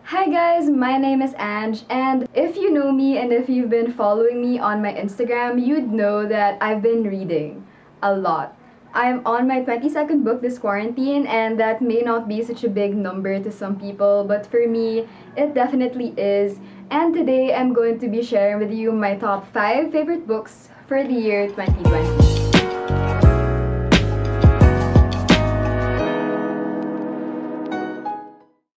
Hi guys, my name is Ange, and if you know me and if you've been following me on my Instagram, you'd know that I've been reading a lot. I'm on my 22nd book this quarantine, and that may not be such a big number to some people, but for me, it definitely is. And today I'm going to be sharing with you my top 5 favorite books for the year 2020.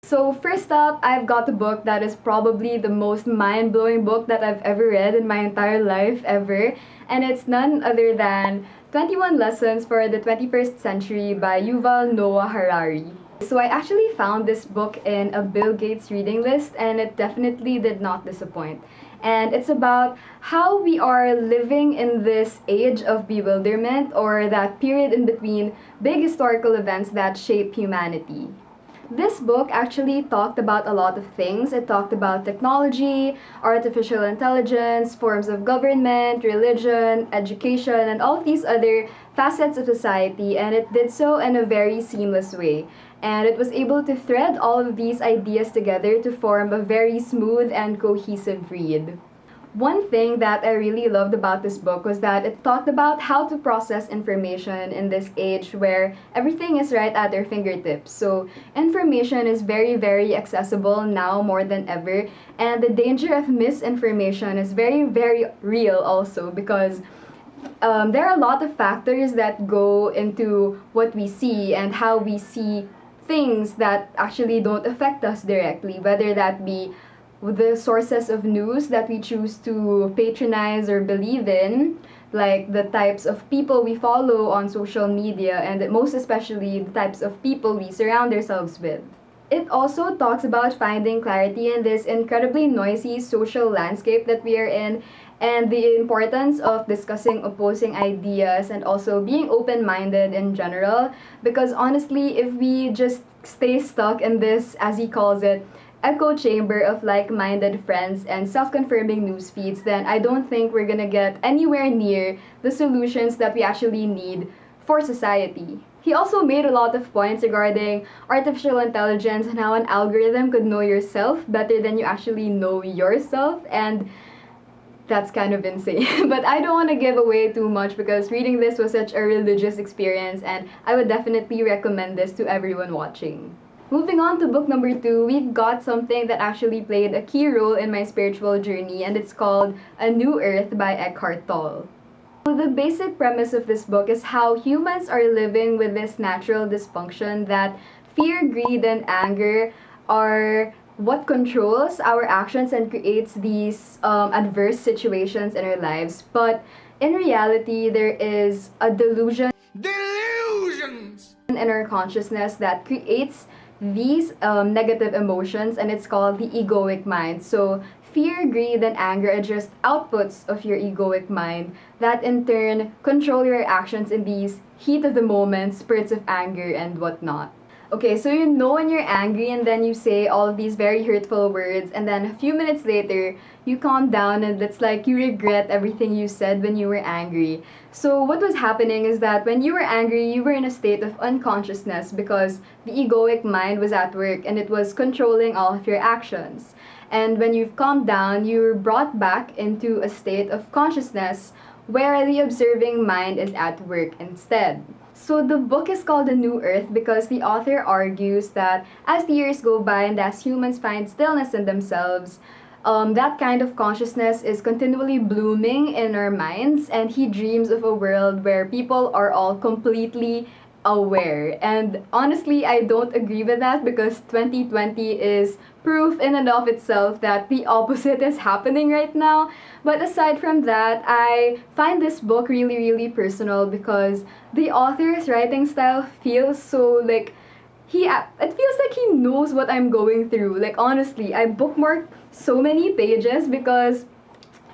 So first up, I've got a book that is probably the most mind-blowing book that I've ever read in my entire life ever, and it's none other than 21 Lessons for the 21st Century by Yuval Noah Harari. So I actually found this book in a Bill Gates reading list, and it definitely did not disappoint. And it's about how we are living in this age of bewilderment, or that period in between big historical events that shape humanity. This book actually talked about a lot of things. It talked about technology, artificial intelligence, forms of government, religion, education, and all of these other facets of society, and it did so in a very seamless way. And it was able to thread all of these ideas together to form a very smooth and cohesive read. One thing that I really loved about this book was that it talked about how to process information in this age where everything is right at our fingertips. So, information is very, very accessible now more than ever, and the danger of misinformation is very, very real also because there are a lot of factors that go into what we see and how we see things that actually don't affect us directly, whether that be the sources of news that we choose to patronize or believe in, like the types of people we follow on social media, and most especially the types of people we surround ourselves with. It also talks about finding clarity in this incredibly noisy social landscape that we are in, and the importance of discussing opposing ideas and also being open minded in general. Because honestly, if we just stay stuck in this, as he calls it, echo chamber of like-minded friends and self-confirming news feeds, then I don't think we're gonna get anywhere near the solutions that we actually need for society. He also made a lot of points regarding artificial intelligence and how an algorithm could know yourself better than you actually know yourself, and that's kind of insane. But I don't want to give away too much because reading this was such a religious experience, and I would definitely recommend this to everyone watching. Moving on to book number 2, we've got something that actually played a key role in my spiritual journey, and it's called A New Earth by Eckhart Tolle. So the basic premise of this book is how humans are living with this natural dysfunction that fear, greed, and anger are what controls our actions and creates these adverse situations in our lives. But in reality, there is a delusions in our consciousness that creates these negative emotions, and it's called the egoic mind. So fear, greed, and anger are just outputs of your egoic mind that in turn control your actions in these heat of the moment spurts of anger and whatnot. Okay, so you know when you're angry and then you say all of these very hurtful words, and then a few minutes later you calm down and it's like you regret everything you said when you were angry. So what was happening is that when you were angry, you were in a state of unconsciousness because the egoic mind was at work and it was controlling all of your actions. And when you've calmed down, you're brought back into a state of consciousness where the observing mind is at work instead. So the book is called A New Earth because the author argues that as the years go by and as humans find stillness in themselves, that kind of consciousness is continually blooming in our minds, and he dreams of a world where people are all completely aware. And honestly, I don't agree with that because 2020 is proof in and of itself that the opposite is happening right now. But aside from that, I find this book really, really personal because the author's writing style feels so like it feels like he knows what I'm going through. Like honestly, I bookmarked so many pages because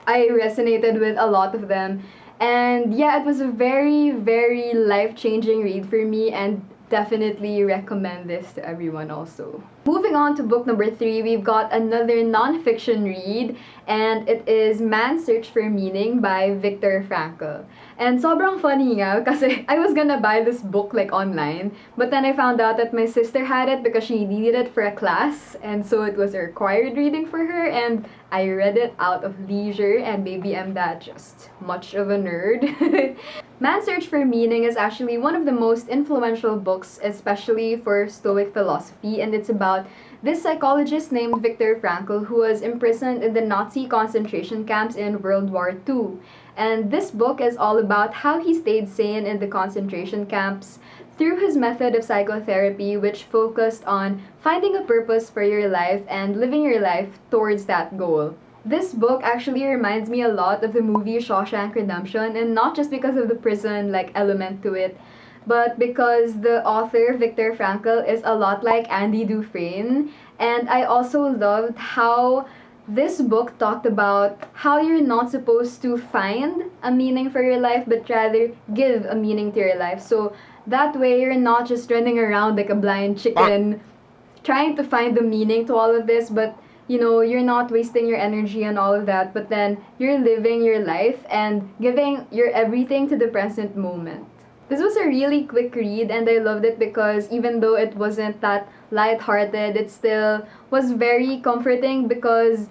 I resonated with a lot of them. And yeah, it was a very, very life-changing read for me, and definitely recommend this to everyone also. Moving on to book number 3, we've got another non-fiction read, and it is Man's Search for Meaning by Viktor Frankl. And sobrang funny nga kasi I was gonna buy this book like online, but then I found out that my sister had it because she needed it for a class, and so it was a required reading for her, and I read it out of leisure, and maybe I'm that just much of a nerd. Man's Search for Meaning is actually one of the most influential books, especially for Stoic philosophy, and it's about this psychologist named Viktor Frankl who was imprisoned in the Nazi concentration camps in World War II. And this book is all about how he stayed sane in the concentration camps through his method of psychotherapy, which focused on finding a purpose for your life and living your life towards that goal. This book actually reminds me a lot of the movie Shawshank Redemption, and not just because of the prison like element to it, but because the author Viktor Frankl is a lot like Andy Dufresne, and I also loved how this book talked about how you're not supposed to find a meaning for your life, but rather give a meaning to your life. So that way you're not just running around like a blind chicken trying to find the meaning to all of this, but you're not wasting your energy and all of that, but then you're living your life and giving your everything to the present moment. This was a really quick read, and I loved it because even though it wasn't that lighthearted, it still was very comforting because,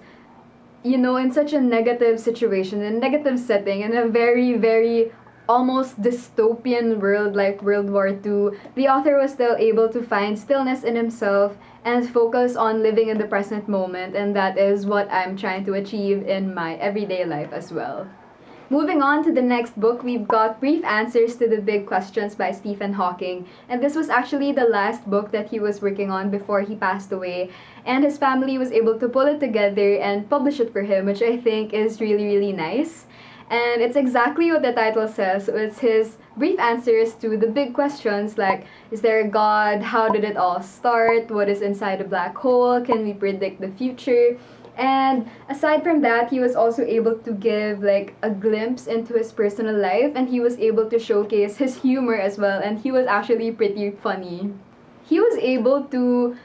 in such a negative situation, in a negative setting, in a very, very almost dystopian world like World War II, the author was still able to find stillness in himself and focus on living in the present moment, and that is what I'm trying to achieve in my everyday life as well. Moving on to the next book, we've got Brief Answers to the Big Questions by Stephen Hawking. And this was actually the last book that he was working on before he passed away. And his family was able to pull it together and publish it for him, which I think is really, really nice. And it's exactly what the title says. So it's his brief answers to the big questions like, is there a God? How did it all start? What is inside a black hole? Can we predict the future? And aside from that, he was also able to give like a glimpse into his personal life, and he was able to showcase his humor as well, and he was actually pretty funny. He was able to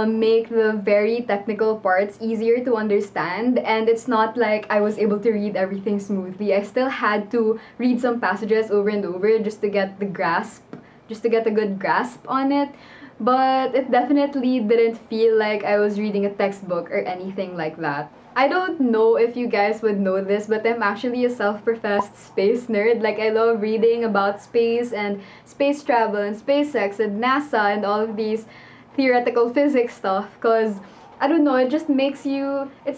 make the very technical parts easier to understand, and it's not like I was able to read everything smoothly. I still had to read some passages over and over just to get a good grasp on it. But it definitely didn't feel like I was reading a textbook or anything like that. I don't know if you guys would know this, but I'm actually a self-professed space nerd. Like, I love reading about space and space travel and SpaceX and NASA and all of these theoretical physics stuff, because I don't know, it's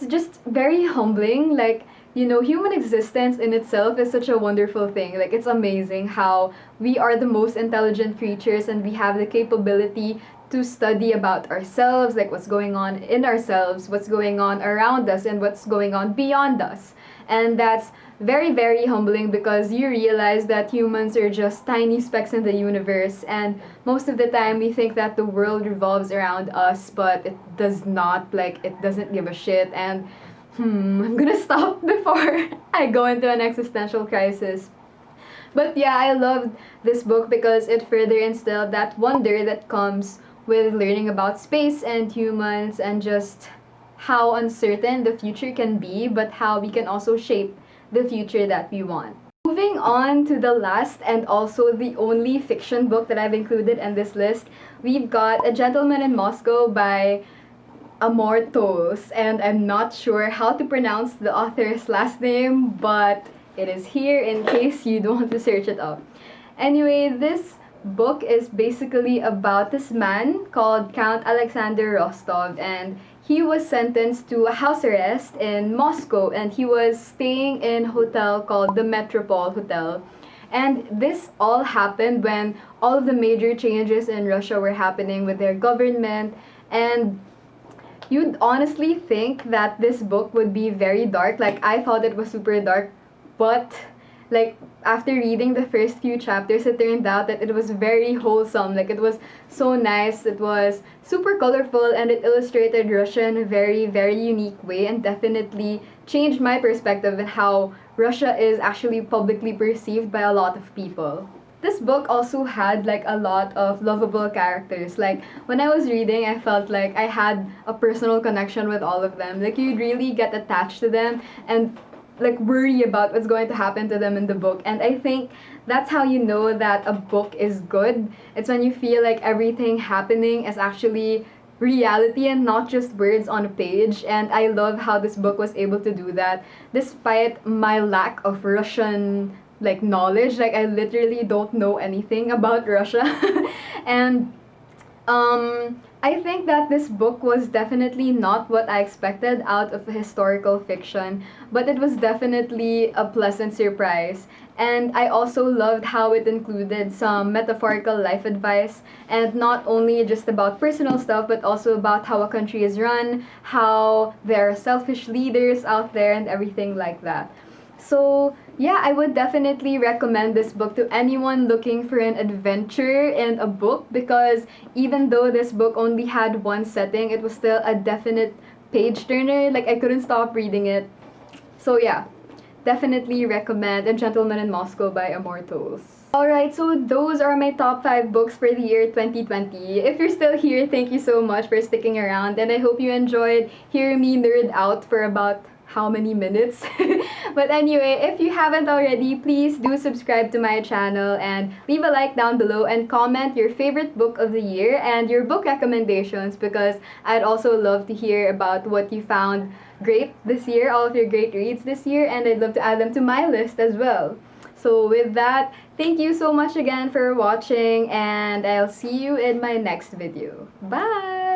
just very humbling. Like, human existence in itself is such a wonderful thing. Like, it's amazing how we are the most intelligent creatures and we have the capability to study about ourselves, like what's going on in ourselves, what's going on around us, and what's going on beyond us. And that's very, very humbling because you realize that humans are just tiny specks in the universe, and most of the time we think that the world revolves around us, but it does not. Like, it doesn't give a shit. And I'm gonna stop before I go into an existential crisis. But yeah, I loved this book because it further instilled that wonder that comes with learning about space and humans, and just how uncertain the future can be, but how we can also shape the future that we want. Moving on to the last and also the only fiction book that I've included in this list, we've got A Gentleman in Moscow by Amor Towles, and I'm not sure how to pronounce the author's last name, but it is here in case you don't want to search it up. Anyway, this book is basically about this man called Count Alexander Rostov, and he was sentenced to a house arrest in Moscow, and he was staying in a hotel called the Metropole Hotel. And this all happened when all of the major changes in Russia were happening with their government, and you'd honestly think that this book would be very dark. Like, I thought it was super dark, but like after reading the first few chapters, it turned out that it was very wholesome. Like, it was so nice, it was super colorful, and it illustrated Russia in a very, very unique way, and definitely changed my perspective on how Russia is actually publicly perceived by a lot of people. this book also had like a lot of lovable characters. Like when I was reading, I felt like I had a personal connection with all of them. Like you'd really get attached to them and like worry about what's going to happen to them in the book. And I think that's how you know that a book is good. It's when you feel like everything happening is actually reality and not just words on a page. And I love how this book was able to do that despite my lack of Russian like knowledge. Like I literally don't know anything about Russia. And I think that this book was definitely not what I expected out of historical fiction, but it was definitely a pleasant surprise. And I also loved how it included some metaphorical life advice, and not only just about personal stuff, but also about how a country is run, how there are selfish leaders out there, and everything like that. So, yeah, I would definitely recommend this book to anyone looking for an adventure in a book, because even though this book only had one setting, it was still a definite page turner. Like, I couldn't stop reading it. So, yeah, definitely recommend A Gentleman in Moscow by Amor. Alright, so those are my top 5 books for the year 2020. If you're still here, thank you so much for sticking around, and I hope you enjoyed hearing me nerd out for about how many minutes. But anyway, if you haven't already, please do subscribe to my channel and leave a like down below and comment your favorite book of the year and your book recommendations, because I'd also love to hear about what you found great this year, all of your great reads this year, and I'd love to add them to my list as well. So with that, thank you so much again for watching, and I'll see you in my next video. Bye!